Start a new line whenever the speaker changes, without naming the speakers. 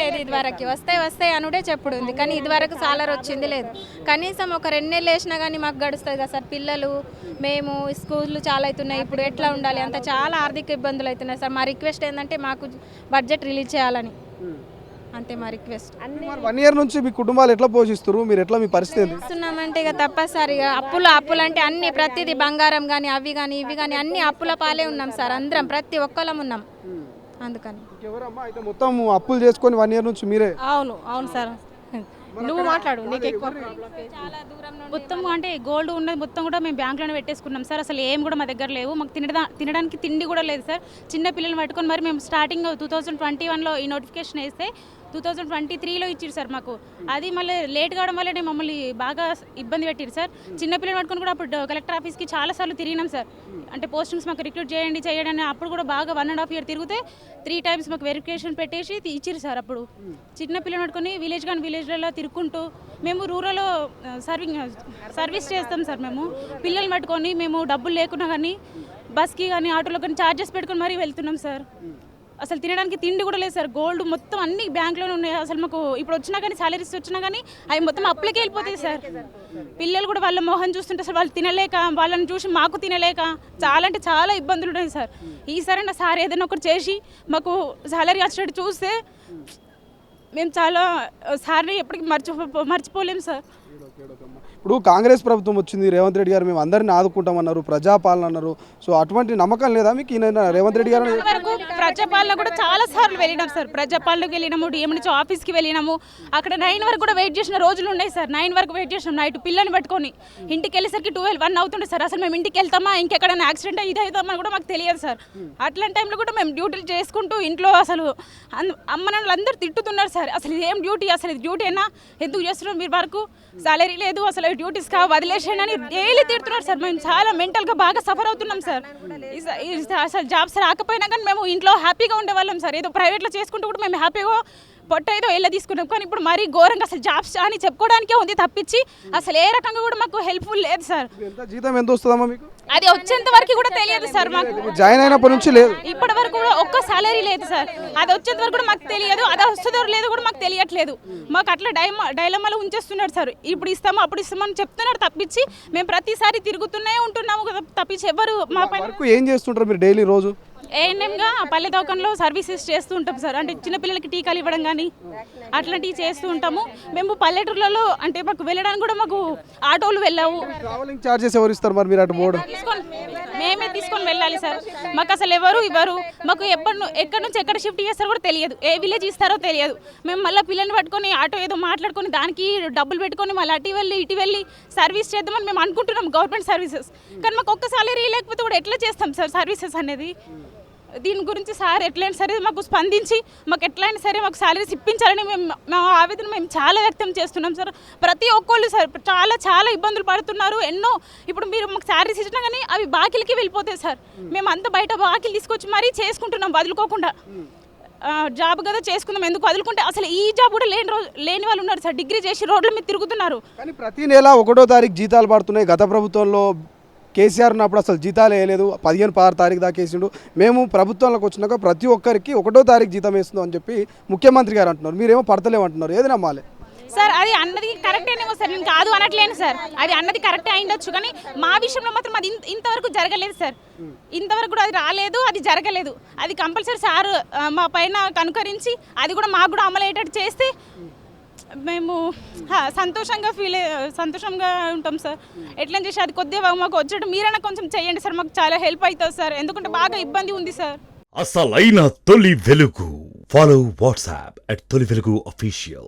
లేదు, ఇదివరకు వస్తాయి అనుడే చెప్పుడు ఉంది, కానీ ఇదివరకు సాలరీ వచ్చింది లేదు. కనీసం ఒక 2 నెలలు వేసినా కానీ మాకు గడుస్తుంది కదా సార్. పిల్లలు మేము స్కూళ్ళు చాలా అవుతున్నాయి, ఇప్పుడు ఎట్లా ఉండాలి అంత చాలా ఆర్థిక ఇబ్బందులు అవుతున్నాయి సార్. మా రిక్వెస్ట్ ఏంటంటే మాకు బడ్జెట్ రిలీజ్ చేయాలని, అంతే మా రిక్వెస్ట్.
1 ఇయర్ నుంచి మీ కుటుంబాలు ఎట్లా పోషిస్తారు, మీరు ఎట్లా, మీ పరిస్థితి ఏంది?
చేస్తున్నామంటే ఇక తప్పనిసరి ఇక అప్పులు అంటే అన్ని ప్రతిదీ బంగారం కానీ అవి కానీ ఇవి కానీ అన్ని అప్పుల పాలే ఉన్నాం సార్. అందరం ప్రతి ఒక్కళ్ళం ఉన్నాం, అందుకని.
ఎవరమ్మా అయితే మొత్తం అప్పులు చేసుకొని 1 ఇయర్ నుంచి మీరే?
అవును సార్, నువ్వు మాట్లాడు, నీకు ఎక్కువ.
చాలా దూరం నుండి
మొత్తం అంటే గోల్డ్ ఉన్నది మొత్తం కూడా మేము బ్యాంక్లోనే పెట్టేసుకున్నాం సార్. అసలు ఏం కూడా మా దగ్గర లేవు, మాకు తినడానికి తిండి కూడా లేదు సార్. చిన్న పిల్లల్ని పట్టుకొని మరి మేము స్టార్టింగ్ 2021లో ఈ నోటిఫికేషన్ వేస్తే 2023లో ఇచ్చారు సార్ మాకు. అది మళ్ళీ లేట్ కావడం వల్లనే మమ్మల్ని బాగా ఇబ్బంది పెట్టారు సార్. చిన్నపిల్లలు పట్టుకొని కూడా అప్పుడు కలెక్టర్ ఆఫీస్కి చాలాసార్లు తిరిగినాం సార్. అంటే పోస్టింగ్స్ మాకు రిక్రూట్ చేయండి అని అప్పుడు కూడా బాగా 1.5 ఇయర్ తిరిగితే 3 టైమ్స్ మాకు వెరిఫికేషన్ పెట్టేసి ఇచ్చిరు సార్. అప్పుడు చిన్నపిల్లలు పట్టుకొని విలేజ్లలో తిరుక్కుంటూ మేము రూరల్లో సర్వీస్ చేస్తాం సార్. మేము పిల్లల్ని పట్టుకొని మేము డబ్బులు లేకున్నా కానీ బస్కి కానీ ఆటోలో కానీ ఛార్జెస్ పెట్టుకొని మరీ వెళ్తున్నాం సార్. అసలు తినడానికి తిండి కూడా లేదు సార్. గోల్డ్ మొత్తం అన్ని బ్యాంక్లోనే ఉన్నాయి. అసలు మాకు ఇప్పుడు వచ్చినా కానీ సాలరీస్ వచ్చినా కానీ అవి మొత్తం అప్పులకే వెళ్ళిపోతాయి సార్. పిల్లలు కూడా వాళ్ళ మోహన్ చూస్తుంటే సార్ వాళ్ళు తినలేక, వాళ్ళని చూసి మాకు తినలేక చాలా అంటే చాలా ఇబ్బందులు ఉన్నాయి సార్. ఈసారి నా సార్ ఏదైనా ఒకటి చేసి మాకు సాలరీ వచ్చేటట్టు చూస్తే మేము చాలా సార్ని ఎప్పటికీ మర్చిపోలేము సార్.
ఇప్పుడు కాంగ్రెస్ ప్రభుత్వం వచ్చింది, రేవంత్ రెడ్డి గారు మేము అందరిని ఆదుకుంటామన్నారు, ప్రజాపాలన అన్నారు. సో అటువంటి నమ్మకం లేదా మీకు? ఈయన రేవంత్ రెడ్డి గారు
వరకు ప్రజాపాలన కూడా చాలా సార్లు వెళ్ళినాం సార్. ప్రజాపాలనకు వెళ్ళినాము, డిఎం నుంచి ఆఫీస్కి వెళ్ళినాము. అక్కడ 9 వరకు కూడా వెయిట్ చేసిన రోజులు ఉన్నాయి సార్. 9 వరకు వెయిట్ చేసినాం నైట్ పిల్లల్ని పట్టుకొని. ఇంటికి వెళ్ళేసరికి 12-1 అవుతుండే సార్. అసలు మేము ఇంటికి వెళ్తామా, ఇంకెక్కడైనా యాక్సిడెంట్ ఇది అవుతామని కూడా మాకు తెలియదు సార్. అట్లాంటి టైంలో కూడా మేము డ్యూటీలు చేసుకుంటూ ఇంట్లో అసలు అమ్మ నాన్నలు అందరూ తిట్టుతున్నారు సార్. అసలు ఇదేం డ్యూటీ, అసలు ఇది డ్యూటీనా, ఎందుకు చేస్తున్నారు మీరు వరకు, సాలరీ లేదు, అసలు డ్యూటీస్ వదిలేసాను అని డైలీ తిడుతున్నారు సార్. మేము చాలా మెంటల్గా బాగా సఫర్ అవుతున్నాం సార్. అసలు జాబ్స్ రాకపోయినా కానీ మేము ఇంట్లో హ్యాపీగా ఉండేవాళ్ళం సార్. ఏదో ప్రైవేట్లో చేసుకుంటూ కూడా మేము హ్యాపీగా పొట్ట ఏదో వెళ్ళ తీసుకున్నాం. కానీ ఇప్పుడు మరీ ఘోరంగా అసలు జాబ్స్ అని చెప్పుకోవడానికే ఉంది తప్పించి అసలు ఏ రకంగా కూడా మాకు హెల్ప్ఫుల్ లేదు సార్.
జీతం ఎంత వస్తుందమ్మా మీకు?
అది వచ్చేంత వరకు కూడా తెలియదు సార్. మాకు
జాయిన్ అయినప్పటి నుంచి లేదు,
ఇప్పటి వరకు కూడా ఒక్క సాలరీ లేదు సార్. అది వచ్చేంత వరకు కూడా మాకు తెలియదు, అది వస్తుందో లేదో కూడా మాకు తెలియట్లేదు. మాకు అట్లా డైలమాలో ఉంచేస్తున్నాడు సార్. ఇప్పుడు ఇస్తాము అప్పుడు ఇస్తామని చెప్తున్నాడు తప్పించి మేము ప్రతిసారి తిరుగుతూనే ఉంటున్నాము కదా తప్పించి ఎవరు మా పైన.
ఏం చేస్తుంటారు మీరు డైలీ రోజు?
ఏఎన్ఎంగా పల్లె దవాఖానలో సర్వీసెస్ చేస్తూ ఉంటాం సార్. అంటే చిన్నపిల్లలకి టీకాలు ఇవ్వడం కానీ అట్లాంటివి చేస్తూ ఉంటాము. మేము పల్లెటూర్లలో అంటే మాకు వెళ్ళడానికి కూడా మాకు ఆటోలు వెళ్ళావు.
ట్రావెలింగ్ చార్జెస్ ఎవరు ఇస్తారు మరి మీరు అటు పోవడం?
మేమే తీసుకొని వెళ్ళాలి సార్. మాకు అసలు ఎవరు ఇవ్వరు. మాకు ఎక్కడి నుంచి ఎక్కడ షిఫ్ట్ చేస్తారో కూడా తెలియదు, ఏ విలేజ్ ఇస్తారో తెలియదు. మేము మళ్ళీ పిల్లల్ని పట్టుకొని ఆటో ఏదో మాట్లాడుకొని దానికి డబ్బులు పెట్టుకొని మళ్ళీ ఇటు వెళ్ళి సర్వీస్ చేద్దామని మేము అనుకుంటున్నాం, గవర్నమెంట్ సర్వీసెస్. కానీ మాకు ఒక్క సాలరీ లేకపోతే కూడా ఎట్లా చేస్తాం సార్ సర్వీసెస్ అనేది? దీని గురించి సార్ ఎట్లయినా సరే మాకు స్పందించి మాకు ఎట్లయినా సరే మాకు సాలరీస్ ఇప్పించాలని మా ఆవేదన మేము చాలా వ్యక్తం చేస్తున్నాం సార్. ప్రతి ఒక్కళ్ళు సార్ చాలా చాలా ఇబ్బందులు పడుతున్నారు. ఎన్నో ఇప్పుడు మీరు మాకు సాలరీస్ ఇచ్చినా కానీ అవి బాకీలకి వెళ్ళిపోతాయి సార్. మేము అంత బయట బాకీలు తీసుకొచ్చి మరీ చేసుకుంటున్నాం వదులుకోకుండా. జాబ్ కదా చేసుకుందాం, ఎందుకు వదులుకుంటే అసలు ఈ జాబ్ కూడా లేని వాళ్ళు ఉన్నారు సార్. డిగ్రీ చేసి రోడ్ల మీద తిరుగుతున్నారు.
కానీ ప్రతి నెల 1వ తారీఖు జీతాలు పడుతున్నాయి. గత ప్రభుత్వంలో కేసీఆర్ ఉన్నప్పుడు అసలు జీతాలు వేయలేదు, 15-16 తారీఖు దాకా వేసిండు. మేము ప్రభుత్వంలోకి వచ్చినాక ప్రతి ఒక్కరికి 1వ తారీఖు జీతం వేస్తుందో అని చెప్పి ముఖ్యమంత్రి గారు అంటున్నారు. మీరేమో పడతలేమంటున్నారు, ఏది నమ్మాలి
సార్? అది అన్నది కరెక్టేనేమో సార్, నేను కాదు అనట్లేను సార్. అది అన్నది కరెక్టే అయిండొచ్చు, కానీ మా విషయంలో మాత్రం అది ఇంతవరకు జరగలేదు సార్. ఇంతవరకు కూడా అది రాలేదు, అది జరగలేదు. అది కంపల్సరీ సార్ మా పైన కనుకరించి అది కూడా మాకు కూడా అమలయ్యేటట్టు చేస్తే మేము సంతోషంగా ఉంటాం సార్. ఎట్లా చేసి అది కొద్దిగా మాకు వచ్చేటట్టు మీరైనా కొంచెం చేయండి సార్, మాకు చాలా హెల్ప్ అవుతుంది సార్. ఎందుకంటే బాగా ఇబ్బంది ఉంది సార్.
అసలైన తొలి వెలుగు. ఫాలో వాట్సాప్ @తొలి వెలుగు official.